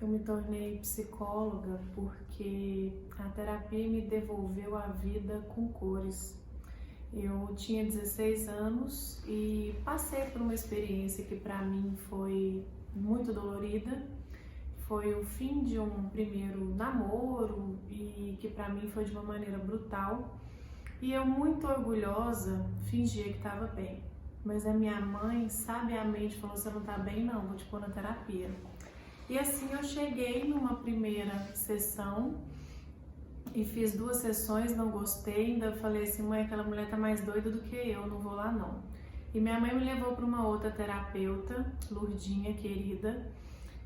Eu me tornei psicóloga porque a terapia me devolveu a vida com cores. Eu tinha 16 anos e passei por uma experiência que para mim foi muito dolorida. Foi o fim de um primeiro namoro e que para mim foi de uma maneira brutal. E eu, muito orgulhosa, fingia que estava bem. Mas a minha mãe sabiamente falou: "Você não está bem não, vou te pôr na terapia". E assim eu cheguei numa primeira sessão e fiz 2 sessões, não gostei, ainda falei assim: "Mãe, aquela mulher tá mais doida do que eu, não vou lá não". E minha mãe me levou para uma outra terapeuta, Lurdinha querida,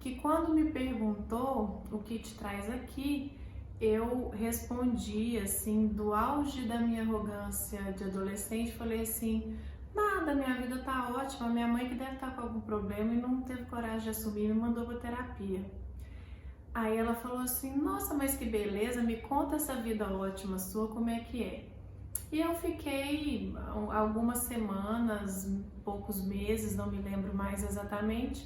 que quando me perguntou o que te traz aqui, eu respondi assim, do auge da minha arrogância de adolescente, falei assim: "Nada, minha vida tá ótima, minha mãe que deve estar com algum problema e não teve coragem de assumir, me mandou para terapia". Aí ela falou assim: "Nossa, mas que beleza, me conta essa vida ótima sua, como é que é?". E eu fiquei algumas semanas, poucos meses, não me lembro mais exatamente,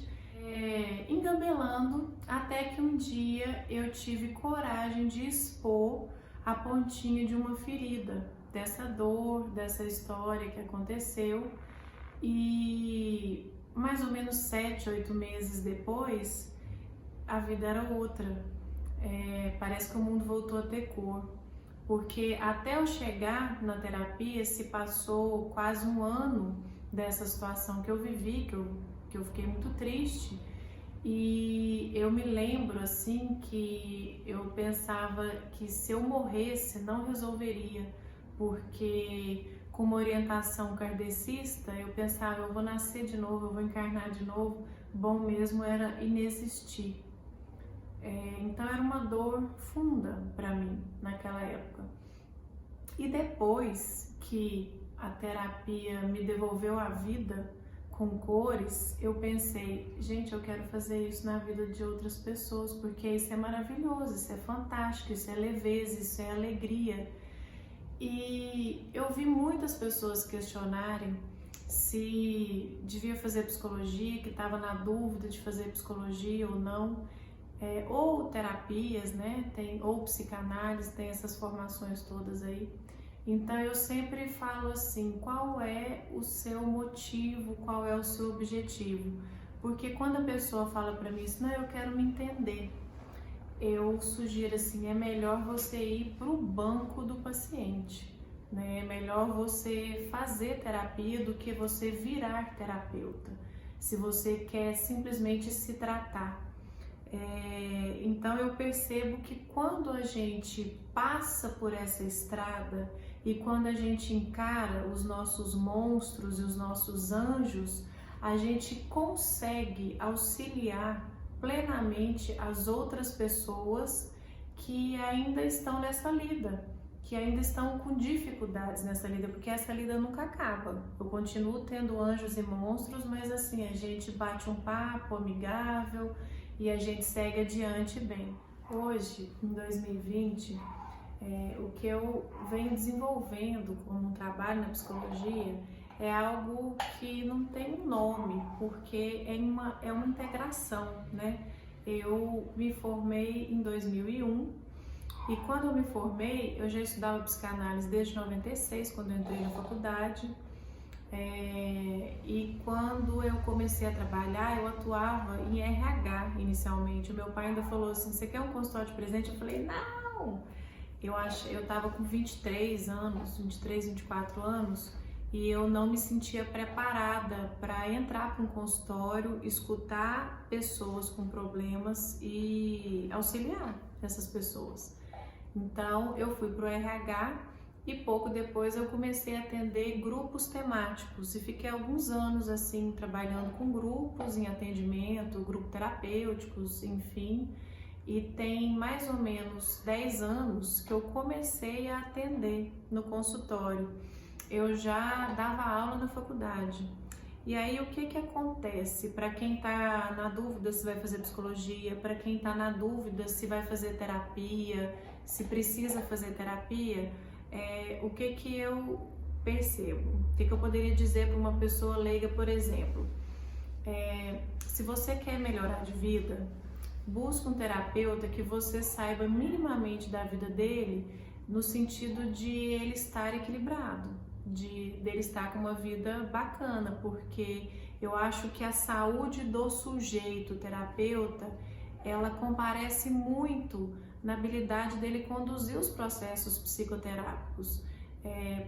engabelando, até que um dia eu tive coragem de expor a pontinha de uma ferida, dessa dor, dessa história que aconteceu. E mais ou menos 7, 8 meses depois, a vida era outra. Parece que o mundo voltou a ter cor, porque até eu chegar na terapia se passou quase um ano dessa situação que eu vivi, que eu fiquei muito triste. E eu me lembro assim que eu pensava que se eu morresse não resolveria, porque com uma orientação kardecista eu pensava: eu vou nascer de novo, eu vou encarnar de novo, bom mesmo era inexistir. Então era uma dor funda para mim naquela época. E depois que a terapia me devolveu a vida com cores, eu pensei: gente, eu quero fazer isso na vida de outras pessoas, porque isso é maravilhoso, isso é fantástico, isso é leveza, isso é alegria. E eu vi muitas pessoas questionarem se devia fazer psicologia, que estava na dúvida de fazer psicologia ou não, ou terapias, né? Ou psicanálise, tem essas formações todas aí. Então eu sempre falo assim: qual é o seu motivo, qual é o seu objetivo? Porque quando a pessoa fala para mim assim: não, eu quero me entender, eu sugiro assim: é melhor você ir para o banco do paciente, né? É melhor você fazer terapia do que você virar terapeuta, se você quer simplesmente se tratar. Então eu percebo que quando a gente passa por essa estrada e quando a gente encara os nossos monstros e os nossos anjos, a gente consegue auxiliar plenamente as outras pessoas que ainda estão nessa lida, que ainda estão com dificuldades nessa lida, porque essa lida nunca acaba. Eu continuo tendo anjos e monstros, mas assim, a gente bate um papo amigável e a gente segue adiante bem. Hoje, em 2020, o que eu venho desenvolvendo como um trabalho na psicologia é algo que não tem um nome, porque é uma integração, né? Eu me formei em 2001 e quando eu me formei, eu já estudava psicanálise desde 96, quando eu entrei na faculdade. E quando eu comecei a trabalhar, eu atuava em RH inicialmente. O meu pai ainda falou assim: "Você quer um consultório de presente?" Eu falei: "Não!" Eu estava com 23 anos, 23, 24 anos, e eu não me sentia preparada para entrar para um consultório, escutar pessoas com problemas e auxiliar essas pessoas. Então eu fui para o RH e pouco depois eu comecei a atender grupos temáticos e fiquei alguns anos assim trabalhando com grupos em atendimento, grupos terapêuticos, enfim. E tem mais ou menos 10 anos que eu comecei a atender no consultório. Eu já dava aula na faculdade. E aí o que acontece? Para quem está na dúvida se vai fazer psicologia, para quem está na dúvida se vai fazer terapia, se precisa fazer terapia, o que eu percebo? O que eu poderia dizer para uma pessoa leiga, por exemplo? Se você quer melhorar de vida, busque um terapeuta que você saiba minimamente da vida dele, no sentido de ele estar equilibrado, dele estar com uma vida bacana, porque eu acho que a saúde do sujeito terapeuta, ela comparece muito na habilidade dele conduzir os processos psicoterápicos.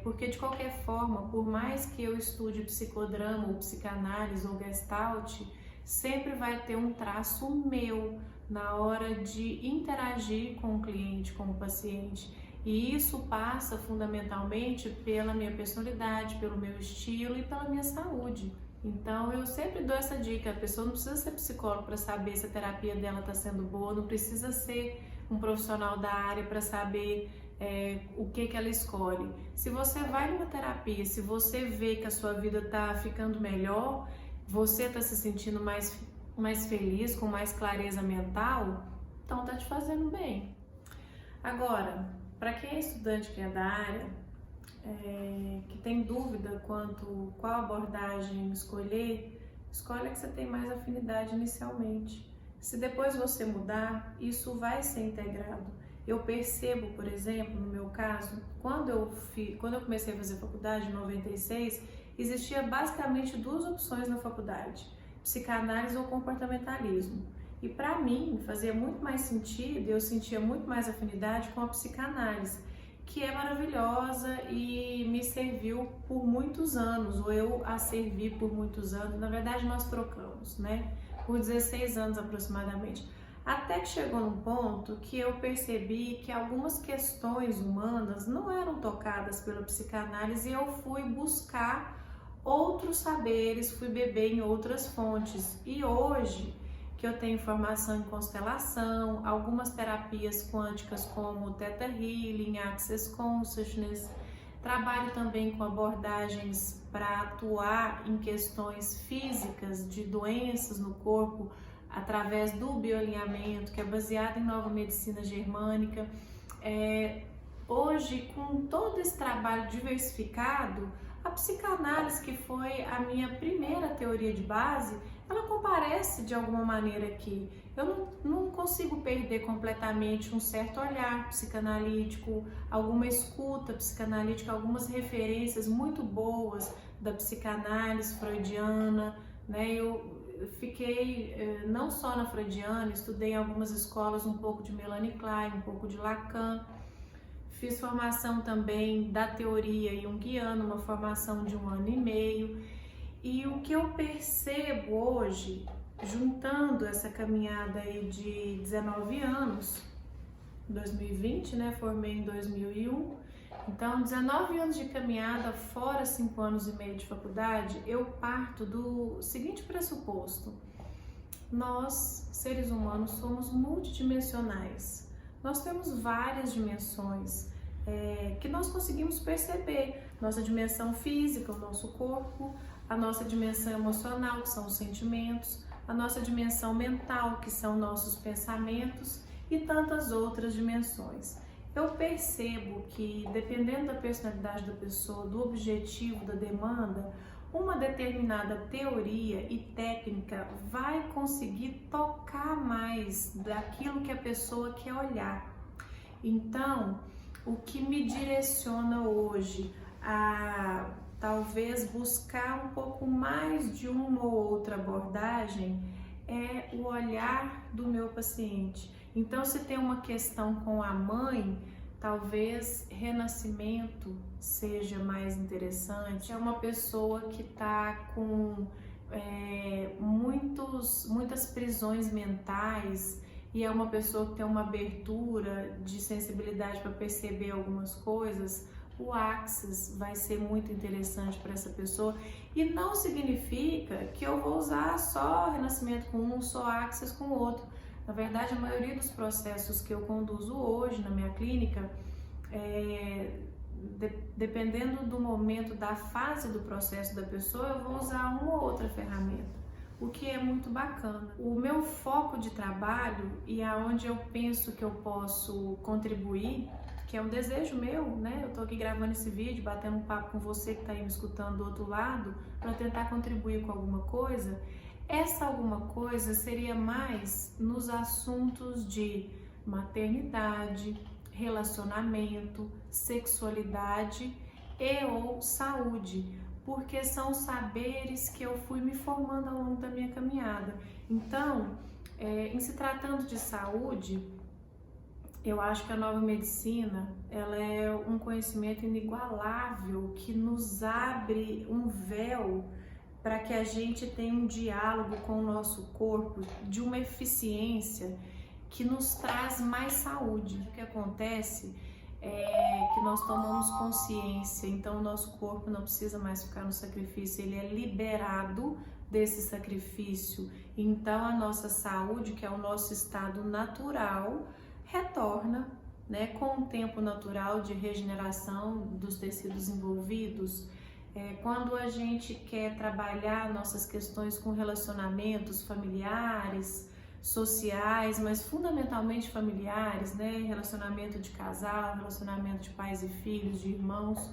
Porque de qualquer forma, por mais que eu estude psicodrama ou psicanálise ou gestalt, sempre vai ter um traço meu na hora de interagir com o cliente, com o paciente. E isso passa fundamentalmente pela minha personalidade, pelo meu estilo e pela minha saúde. Então eu sempre dou essa dica: a pessoa não precisa ser psicólogo para saber se a terapia dela está sendo boa, não precisa ser um profissional da área para saber o que ela escolhe. Se você vai numa terapia, se você vê que a sua vida está ficando melhor, você está se sentindo mais feliz, com mais clareza mental, então está te fazendo bem. Agora, para quem é estudante que é da área, que tem dúvida quanto qual abordagem escolher, escolhe a que você tem mais afinidade inicialmente. Se depois você mudar, isso vai ser integrado. Eu percebo, por exemplo, no meu caso, quando eu comecei a fazer faculdade em 96, existia basicamente duas opções na faculdade: psicanálise ou comportamentalismo. E para mim fazia muito mais sentido, eu sentia muito mais afinidade com a psicanálise, que é maravilhosa e me serviu por muitos anos, ou eu a servi por muitos anos. Na verdade nós trocamos, né? Por 16 anos aproximadamente. Até que chegou num ponto que eu percebi que algumas questões humanas não eram tocadas pela psicanálise e eu fui buscar outros saberes, fui beber em outras fontes. E hoje, que eu tenho formação em constelação, algumas terapias quânticas como Theta Healing, Access Consciousness, trabalho também com abordagens para atuar em questões físicas de doenças no corpo, através do bioalinhamento, que é baseado em nova medicina germânica. Hoje, com todo esse trabalho diversificado, a psicanálise, que foi a minha primeira teoria de base, ela comparece de alguma maneira aqui. Eu não consigo perder completamente um certo olhar psicanalítico, alguma escuta psicanalítica, algumas referências muito boas da psicanálise freudiana, né? Eu fiquei não só na freudiana, estudei em algumas escolas um pouco de Melanie Klein, um pouco de Lacan. Fiz formação também da teoria junguiana, uma formação de 1 ano e meio. E o que eu percebo hoje, juntando essa caminhada aí de 19 anos, 2020, né? Formei em 2001. Então, 19 anos de caminhada, fora 5 anos e meio de faculdade, eu parto do seguinte pressuposto: nós, seres humanos, somos multidimensionais. Nós temos várias dimensões que nós conseguimos perceber. Nossa dimensão física, o nosso corpo, a nossa dimensão emocional, que são os sentimentos, a nossa dimensão mental, que são nossos pensamentos, e tantas outras dimensões. Eu percebo que, dependendo da personalidade da pessoa, do objetivo, da demanda, uma determinada teoria e técnica vai conseguir tocar mais daquilo que a pessoa quer olhar. Então, o que me direciona hoje a talvez buscar um pouco mais de uma ou outra abordagem é o olhar do meu paciente. Então, se tem uma questão com a mãe, talvez renascimento seja mais interessante. É uma pessoa que está com muitas prisões mentais e é uma pessoa que tem uma abertura de sensibilidade para perceber algumas coisas. O Access vai ser muito interessante para essa pessoa, e não significa que eu vou usar só renascimento com um, só Access com o outro. Na verdade, a maioria dos processos que eu conduzo hoje na minha clínica, dependendo do momento, da fase do processo da pessoa, eu vou usar uma ou outra ferramenta, o que é muito bacana. O meu foco de trabalho e aonde eu penso que eu posso contribuir, que é um desejo meu, né? Eu tô aqui gravando esse vídeo, batendo um papo com você que tá aí me escutando do outro lado, para tentar contribuir com alguma coisa, Essa alguma coisa seria mais nos assuntos de maternidade, relacionamento, sexualidade e ou saúde, porque são saberes que eu fui me formando ao longo da minha caminhada. Então, em se tratando de saúde, eu acho que a nova medicina, ela é um conhecimento inigualável que nos abre um véu para que a gente tenha um diálogo com o nosso corpo de uma eficiência que nos traz mais saúde. O que acontece é que nós tomamos consciência, então o nosso corpo não precisa mais ficar no sacrifício, ele é liberado desse sacrifício. Então a nossa saúde, que é o nosso estado natural, retorna, né, com o tempo natural de regeneração dos tecidos envolvidos. Quando a gente quer trabalhar nossas questões com relacionamentos familiares, sociais, mas fundamentalmente familiares, né? Relacionamento de casal, relacionamento de pais e filhos, de irmãos,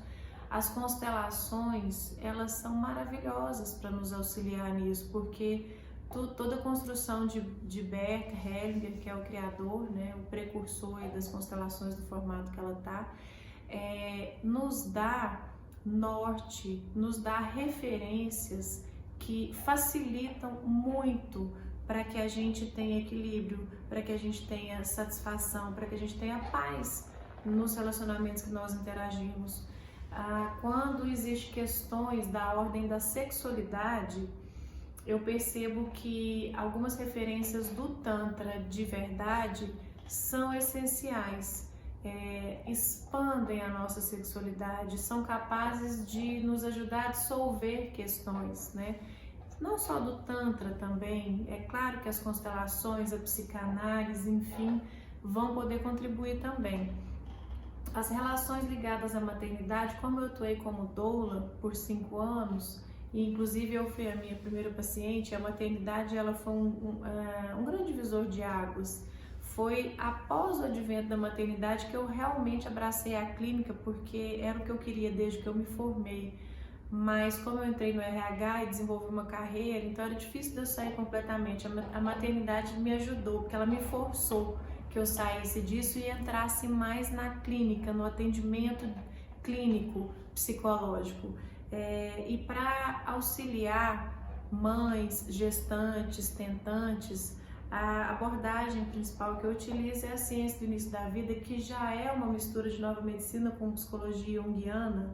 as constelações, elas são maravilhosas para nos auxiliar nisso, porque toda a construção de Bert Hellinger, que é o criador, né, o precursor aí das constelações do formato que ela está, nos dá norte, nos dá referências que facilitam muito para que a gente tenha equilíbrio, para que a gente tenha satisfação, para que a gente tenha paz nos relacionamentos que nós interagimos. Quando existem questões da ordem da sexualidade, eu percebo que algumas referências do Tantra de verdade são essenciais. Expandem a nossa sexualidade, são capazes de nos ajudar a dissolver questões, né? Não só do Tantra também, é claro que as constelações, a psicanálise, enfim, vão poder contribuir também. As relações ligadas à maternidade, como eu atuei como doula por 5 anos, e inclusive eu fui a minha primeira paciente, a maternidade ela foi um grande divisor de águas. Foi após o advento da maternidade que eu realmente abracei a clínica, porque era o que eu queria desde que eu me formei. Mas como eu entrei no RH e desenvolvi uma carreira, então era difícil de eu sair completamente. A maternidade me ajudou, porque ela me forçou que eu saísse disso e entrasse mais na clínica, no atendimento clínico psicológico. E para auxiliar mães, gestantes, tentantes, a abordagem principal que eu utilizo é a ciência do início da vida, que já é uma mistura de nova medicina com psicologia junguiana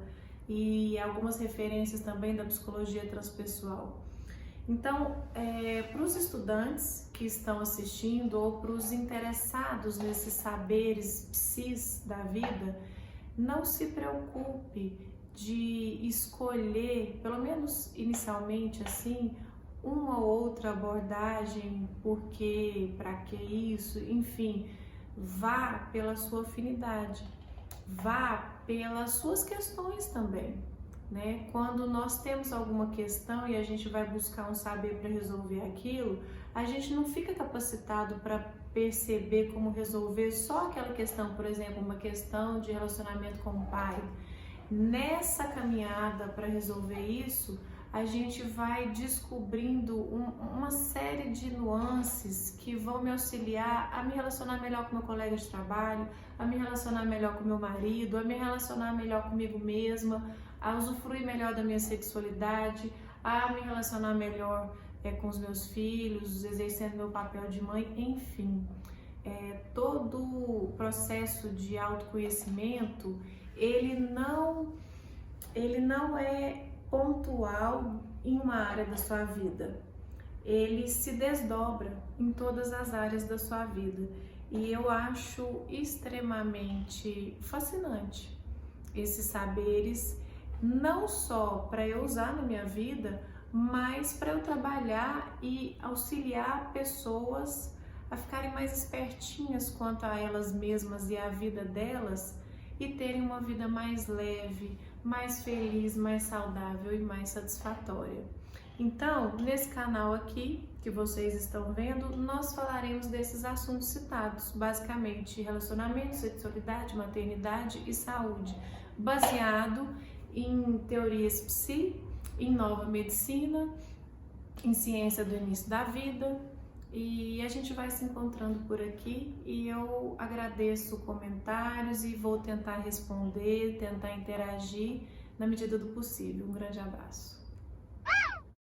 e algumas referências também da psicologia transpessoal. Então, para os estudantes que estão assistindo ou para os interessados nesses saberes psis da vida, não se preocupe de escolher, pelo menos inicialmente assim, uma ou outra abordagem, por quê, para que isso, enfim, vá pela sua afinidade, vá pelas suas questões também, né? Quando nós temos alguma questão e a gente vai buscar um saber para resolver aquilo, a gente não fica capacitado para perceber como resolver só aquela questão, por exemplo, uma questão de relacionamento com o pai. Nessa caminhada para resolver isso, a gente vai descobrindo uma série de nuances que vão me auxiliar a me relacionar melhor com meu colega de trabalho, a me relacionar melhor com meu marido, a me relacionar melhor comigo mesma, a usufruir melhor da minha sexualidade, a me relacionar melhor com os meus filhos, exercendo meu papel de mãe, enfim. Todo o processo de autoconhecimento, ele não é pontual em uma área da sua vida, ele se desdobra em todas as áreas da sua vida, e eu acho extremamente fascinante esses saberes, não só para eu usar na minha vida, mas para eu trabalhar e auxiliar pessoas a ficarem mais espertinhas quanto a elas mesmas e a vida delas, e terem uma vida mais leve, mais feliz, mais saudável e mais satisfatória. Então, nesse canal aqui que vocês estão vendo, nós falaremos desses assuntos citados, basicamente relacionamento, sexualidade, maternidade e saúde, baseado em teorias psi, em nova medicina em ciência do início da vida. E a gente vai se encontrando por aqui e eu agradeço comentários e vou tentar responder, tentar interagir na medida do possível. Um grande abraço.